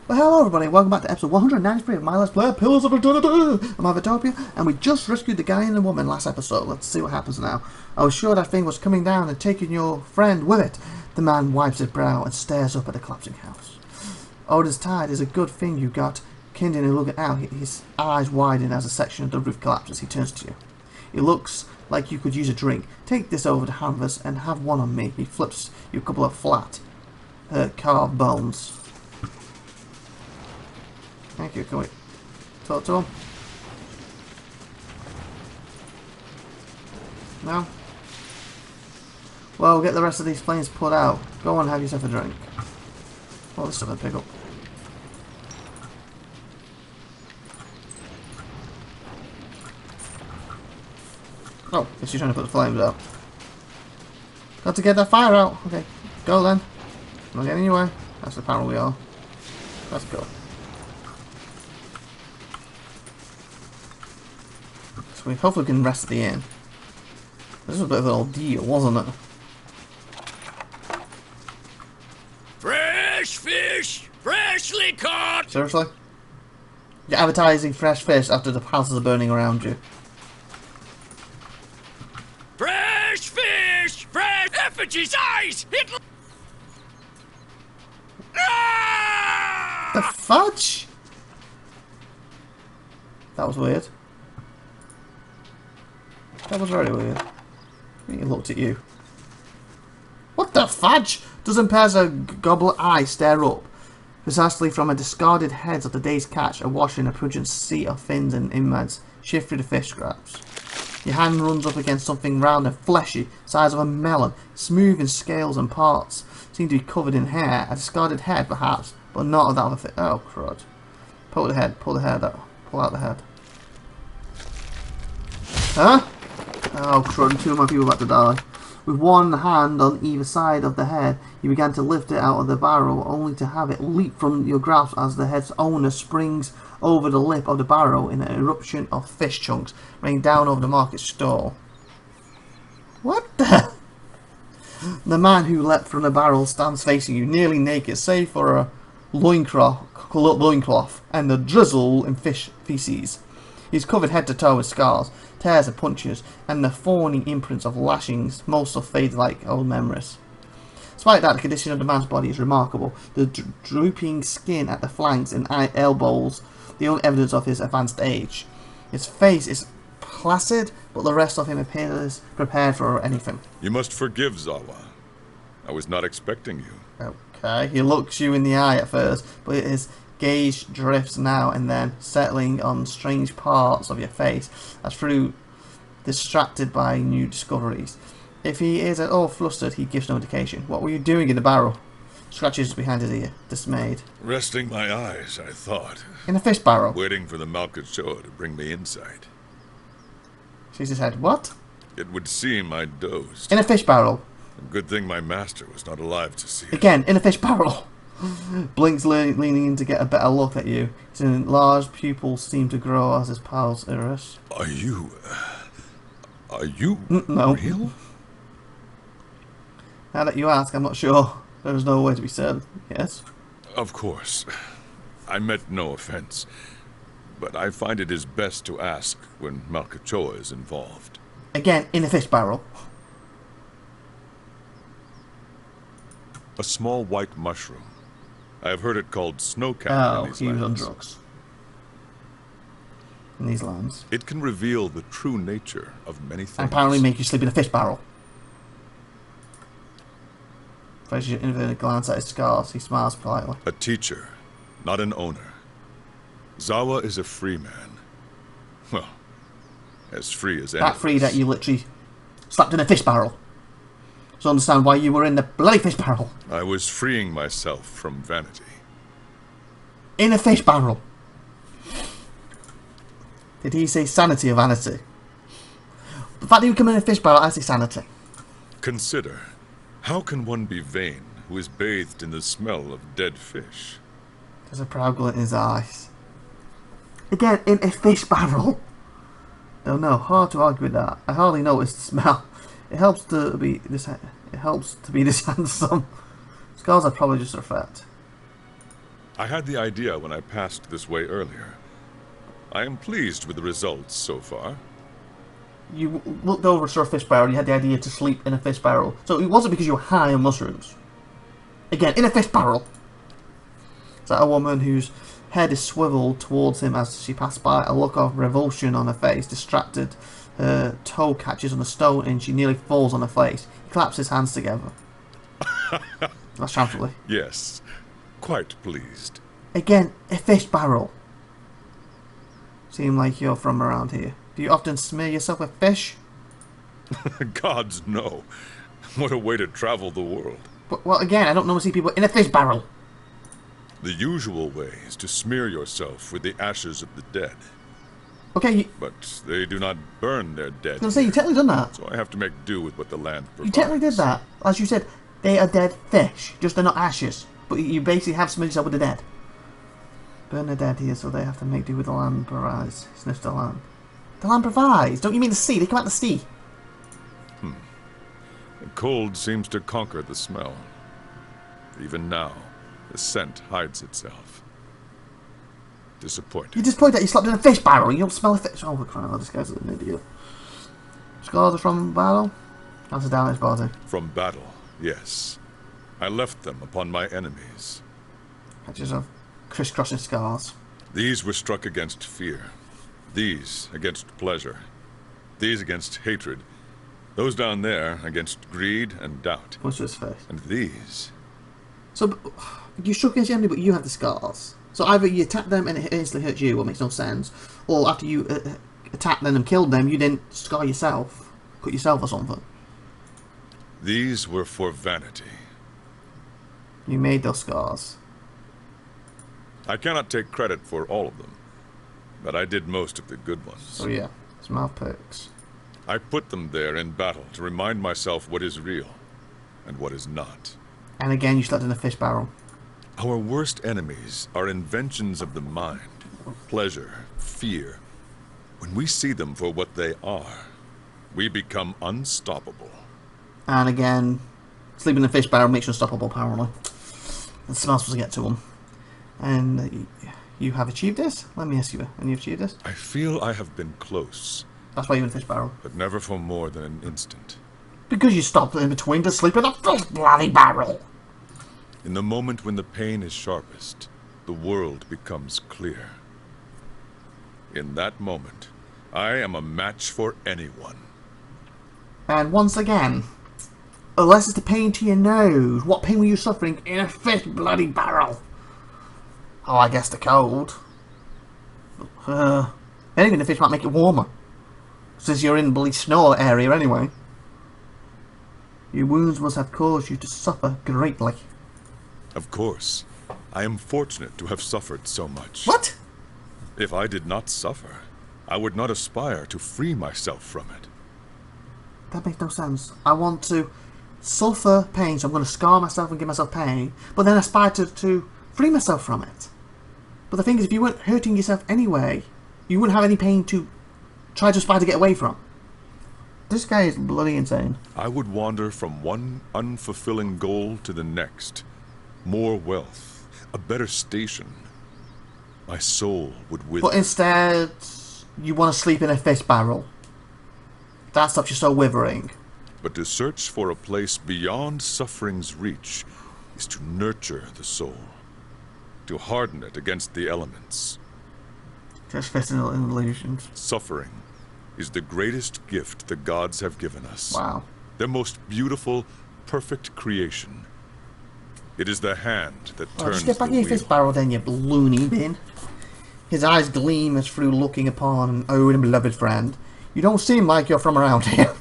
Well, hello everybody, welcome back to episode 193 of my Let's Play Pillars of Eternity! I'm By IVATOPia, and we just rescued the guy and the woman last episode. Let's see what happens now. I was sure that thing was coming down and taking your friend with it. The man wipes his brow and stares up at the collapsing house. Odin's tide is a good thing you got. Kindin looking out, his eyes widen as a section of the roof collapses. He turns to you. It looks like you could use a drink. Take this over to Hanvers and have one on me. He flips you a couple of flat, carved bones. Thank you, can we talk to him? No? Well, we'll get the rest of these planes put out. Go on, have yourself a drink. All this stuff I pick up. Oh, guess you're trying to put the flames out. Got to get that fire out. Okay, go then. I'm not getting in your way. That's the power we are. Let's go. We hopefully can rest the inn. This was a bit of an ordeal, wasn't it? Fresh fish! Freshly caught! Seriously? You're advertising fresh fish after the houses are burning around you. Fresh fish! Fresh effigy's eyes! It... Ah! The fudge? That was weird. That was very weird. I think he looked at you. What the fudge? Dozen pairs of goblet eyes stare up, precisely from a discarded heads of the day's catch, awash in a pungent sea of fins and innards, shift through the fish scraps. Your hand runs up against something round and fleshy, size of a melon, smooth in scales and parts, seem to be covered in hair, a discarded head perhaps, but not of that of a fish. Oh crud. Pull the head out, pull out the head. Huh? Oh crud, two of my people about to die. With one hand on either side of the head, you began to lift it out of the barrel, only to have it leap from your grasp as the head's owner springs over the lip of the barrel in an eruption of fish chunks, raining down over the market stall. What the? The man who leapt from the barrel stands facing you, nearly naked, save for a loincloth and the drizzle in fish feces. He's covered head to toe with scars, tears and punctures, and the thorny imprints of lashings, most of faded like old memories. Despite that, the condition of the man's body is remarkable. The drooping skin at the flanks and elbows, the only evidence of his advanced age. His face is placid, but the rest of him appears prepared for anything. You must forgive, Zawa. I was not expecting you. Okay, he looks you in the eye at first, but his gaze drifts now and then, settling on strange parts of your face, as through distracted by new discoveries. If he is at all flustered, he gives no indication. What were you doing in the barrel? Scratches behind his ear, dismayed. Resting my eyes, I thought. In a fish barrel. Waiting for the Malkachoa to bring me insight. Shakes his head. What? It would seem I dozed. In a fish barrel. Good thing my master was not alive to see it. Again, in a fish barrel. Blinks leaning in to get a better look at you. His enlarged pupils seem to grow as his pals iris. Are you no. real? Now that you ask, I'm not sure. There is no way to be certain. Yes? Of course. I meant no offense. But I find it is best to ask when Malkachoa is involved. Again, in a fish barrel. A small white mushroom. I have heard it called snowcat Oh, in these he was on lands. drugs. In these lands. It can reveal the true nature of many things. And apparently make you sleep in a fish barrel. As you inverted glance at his scars, he smiles politely. A teacher, not an owner. Zawa is a free man. Well, as free as anyone. That free that you literally slapped in a fish barrel. So understand why you were in the bloody fish barrel. I was freeing myself from vanity. In a fish barrel. Did he say sanity or vanity? The fact that you come in a fish barrel, I say sanity. Consider, how can one be vain who is bathed in the smell of dead fish? There's a proud glint in his eyes. Again, in a fish barrel. Don't know, hard to argue with that. I hardly noticed the smell. It helps to be this. It helps to be this handsome. Scars are probably just a effect. I had the idea when I passed this way earlier. I am pleased with the results so far. You looked over and saw a fish barrel. You had the idea to sleep in a fish barrel. So it wasn't because you were high on mushrooms. Again, in a fish barrel. Is that a woman whose head is swiveled towards him as she passed by? A look of revulsion on her face, distracted. Her toe catches on a stone and she nearly falls on her face. He claps his hands together. That's triumphantly. Yes, quite pleased. Again, a fish barrel. Seem like you're from around here. Do you often smear yourself with fish? Gods, no. What a way to travel the world. But, well, again, I don't normally see people in a fish barrel. The usual way is to smear yourself with the ashes of the dead. Okay, But they do not burn their dead. I was going to say, you technically done that. So I have to make do with what the land provides. You technically did that. As you said, they are dead fish. Just they're not ashes. But you basically have smeared yourself with the dead. Burn the dead here, so they have to make do with the land provides. Sniff the land. The land provides? Don't you mean the sea? They come out the sea. The cold seems to conquer the smell. Even now, the scent hides itself. Disappointing. You're disappointed that you slept in a fish barrel. You don't smell a fish. Oh, we're crying out. This guy's an idiot. Scars are from battle? That's down his body. From battle, yes. I left them upon my enemies. Patches of crisscrossing scars. These were struck against fear. These against pleasure. These against hatred. Those down there against greed and doubt. What's his face? And these... So, you struck against your enemy, but you have the scars. So either you attack them and it instantly hurts you, what makes no sense, or after you attacked them and killed them, you didn't scar yourself, cut yourself or something. These were for vanity. You made those scars. I cannot take credit for all of them, but I did most of the good ones. So yeah, his mouth perks. I put them there in battle to remind myself what is real and what is not. And again, you slept in a fish barrel. Our worst enemies are inventions of the mind, pleasure, fear. When we see them for what they are, we become unstoppable. And again, sleeping in a fish barrel makes you unstoppable, apparently. The smell's supposed to get to them. And you have achieved this? Let me ask you, when you achieved this? I feel I have been close. That's why you're in a fish barrel. But never for more than an instant. Because you stopped in between to sleep in a fish bloody barrel. In the moment when the pain is sharpest, the world becomes clear. In that moment, I am a match for anyone. And once again, unless it's the pain to your nose, what pain were you suffering in a fish bloody barrel? Oh, I guess the cold. Anything the fish might make it warmer. Since you're in the bloody snow area anyway. Your wounds must have caused you to suffer greatly. Of course. I am fortunate to have suffered so much. What? If I did not suffer, I would not aspire to free myself from it. That makes no sense. I want to suffer pain, so I'm going to scar myself and give myself pain, but then aspire to free myself from it. But the thing is, if you weren't hurting yourself anyway, you wouldn't have any pain to try to aspire to get away from. This guy is bloody insane. I would wander from one unfulfilling goal to the next. More wealth, a better station. My soul would wither. But instead, you want to sleep in a fish barrel. That stops your soul withering. But to search for a place beyond suffering's reach is to nurture the soul. To harden it against the elements. Just fisting illusions. Suffering is the greatest gift the gods have given us. Wow. Their most beautiful, perfect creation. It is the hand that turns Just get back the in your wheel. fish barrel then, you loony bin. His eyes gleam as through looking upon an old and beloved friend. You don't seem like you're from around here.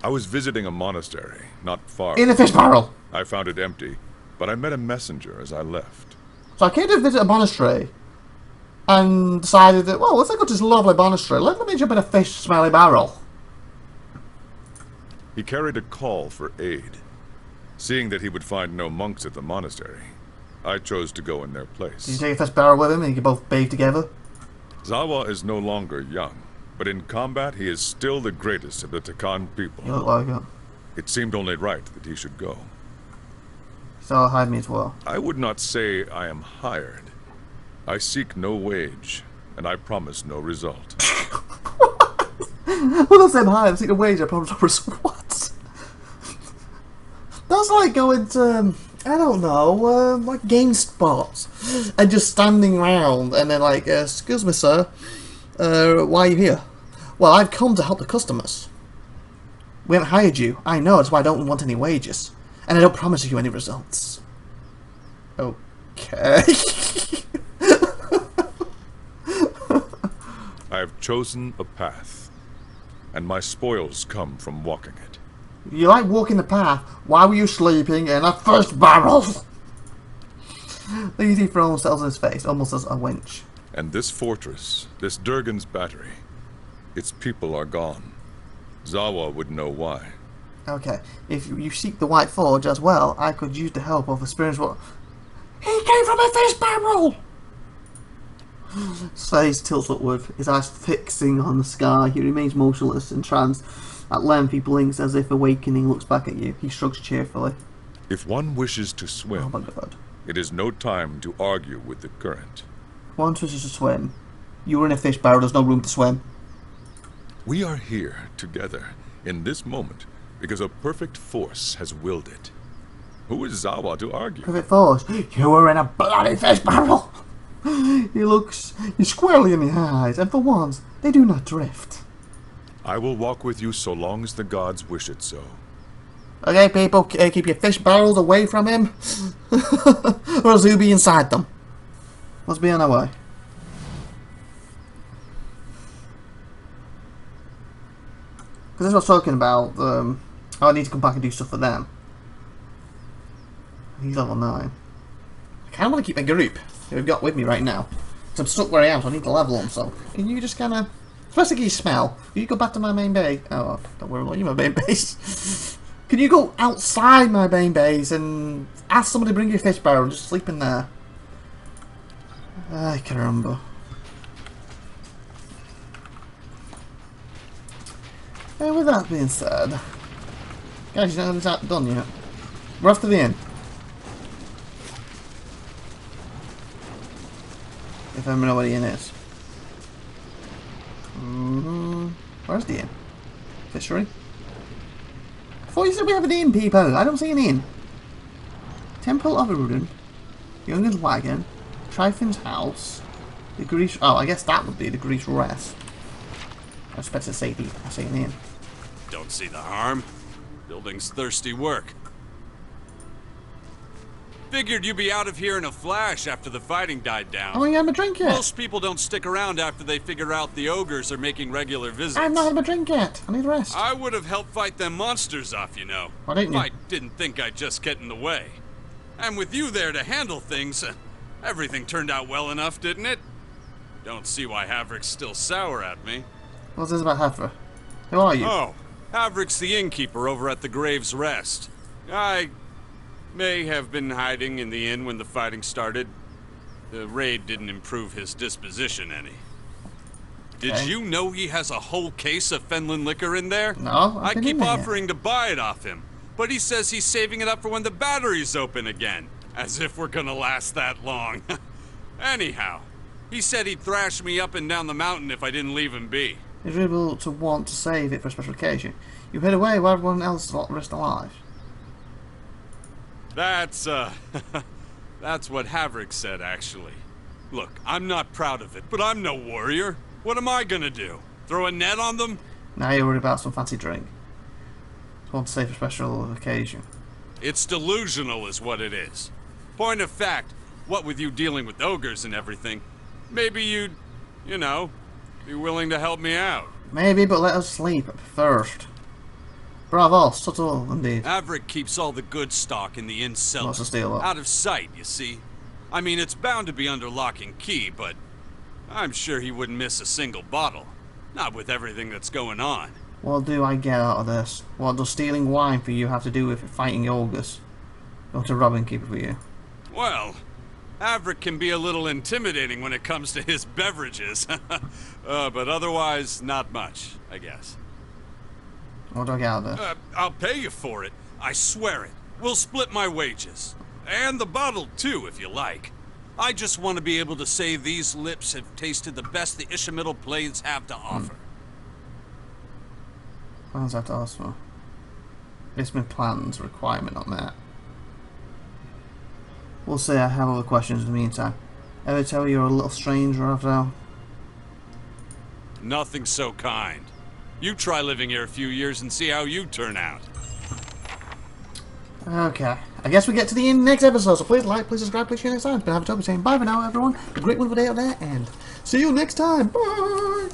I was visiting a monastery, not far. In a fish barrel. I found it empty, but I met a messenger as I left. So I came to visit a monastery and decided that, well, let's go to this lovely monastery. Let me jump in a fish smelly barrel. He carried a call for aid. Seeing that he would find no monks at the monastery, I chose to go in their place. Did you take a fish barrel with him and you could both bathe together? Zawa is no longer young, but in combat he is still the greatest of the Takan people. You look like it. It seemed only right that he should go. So hide me as well. I would not say I am hired. I seek no wage, and I promise no result. Well, that's them high. I'm seeking a wage. I promise. What? That's like going to, I don't know, like GameSpot and just standing around and then like, excuse me, sir, why are you here? Well, I've come to help the customers. We haven't hired you. I know, that's why I don't want any wages. And I don't promise you any results. Okay. I have chosen a path, and my spoils come from walking it. You like walking the path. Why were you sleeping in a fish barrel? The easy throw themselves in his face, almost as a winch. And this fortress, this Durgan's battery, its people are gone. Zawa would know why. Okay, if you seek the White Forge as well, I could use the help of experienced what? He came from a fish barrel! His face tilts upward, his eyes fixing on the sky. He remains motionless and trance. At length he blinks as if awakening, looks back at you. He shrugs cheerfully. If one wishes to Oh swim, my god. it is no time to argue with the current. One wishes to swim. You were in a fish barrel, there's no room to swim. We are here together in this moment because a perfect force has willed it. Who is Zawa to argue? Perfect force. You were in a bloody fish barrel! He looks you squarely in the eyes, and for once, they do not drift. I will walk with you so long as the gods wish it so. Okay, people, keep your fish barrels away from him, or else he'll be inside them. Let's be on our way. Because that's what I was talking about. I need to come back and do stuff for them. He's level 9. I kind of want to keep my group that we've got with me right now. Because I'm stuck where I am, so I need to level them. So, can you just kind of... Especially you smell. Can you go back to my main base? Oh, don't worry about you, my main base. Can you go outside my main base and ask somebody to bring you a fish barrel and just sleep in there? Ay, caramba. And with that being said, guys, you know it's not done yet. We're off to the inn. If I know what the inn is. Where's the inn? Fishery? I thought you said we have an inn, people. I don't see an inn. Temple of Urudin. Youngin's wagon. Tryfin's house. The Grease. Oh, I guess that would be the Grease Rest. I was supposed to say an inn. Don't see the harm. Building's thirsty work. Figured you'd be out of here in a flash after the fighting died down. Oh, you haven't a drink yet. Most people don't stick around after they figure out the ogres are making regular visits. I've not had a drink yet. I need rest. I would have helped fight them monsters off, you know. Why didn't you? I didn't think I'd just get in the way. And with you there to handle things, everything turned out well enough, didn't it? Don't see why Havrick's still sour at me. What's this about Heifer? Who are you? Oh, Havrick's the innkeeper over at the Grave's Rest. I may have been hiding in the inn when the fighting started. The raid didn't improve his disposition any. Did Okay. you know he has a whole case of Fenlin liquor in there? No, I I've been in keep there. offering to buy it off him, but he says he's saving it up for when the battery's open again. As if we're gonna last that long. Anyhow, he said he'd thrash me up and down the mountain if I didn't leave him be. He's able to want to save it for a special occasion. You hid away while everyone else rest alive. That's, that's what Havrick said, actually. Look, I'm not proud of it, but I'm no warrior. What am I gonna do? Throw a net on them? Now you're worried about some fancy drink. Just want to save for a special occasion. It's delusional is what it is. Point of fact, what with you dealing with ogres and everything, maybe you'd, you know, be willing to help me out. Maybe, but let us sleep first. Bravo, subtle indeed. Havrick keeps all the good stock in the inn cellar. Wants to steal it. Out of sight, you see. I mean, it's bound to be under lock and key, but I'm sure he wouldn't miss a single bottle. Not with everything that's going on. What do I get out of this? What does stealing wine for you have to do with fighting ogres? Go to robbing keeper for you. Well, Havrick can be a little intimidating when it comes to his beverages. But otherwise, not much, I guess. What do I get out of this? I'll pay you for it. I swear it. We'll split my wages. And the bottle, too, if you like. I just want to be able to say these lips have tasted the best the Ishamael Plains have to offer. Plans have to ask for. Basement plans requirement on that. We'll say I have all the questions in the meantime. Ever tell you're a little strange, Raphael? Nothing so kind. You try living here a few years and see how you turn out. Okay. I guess we get to the end next episode, so please like, please subscribe, please share next time. It's been IVATOPIA saying bye for now, everyone. Have a great one for the day out there, and see you next time. Bye!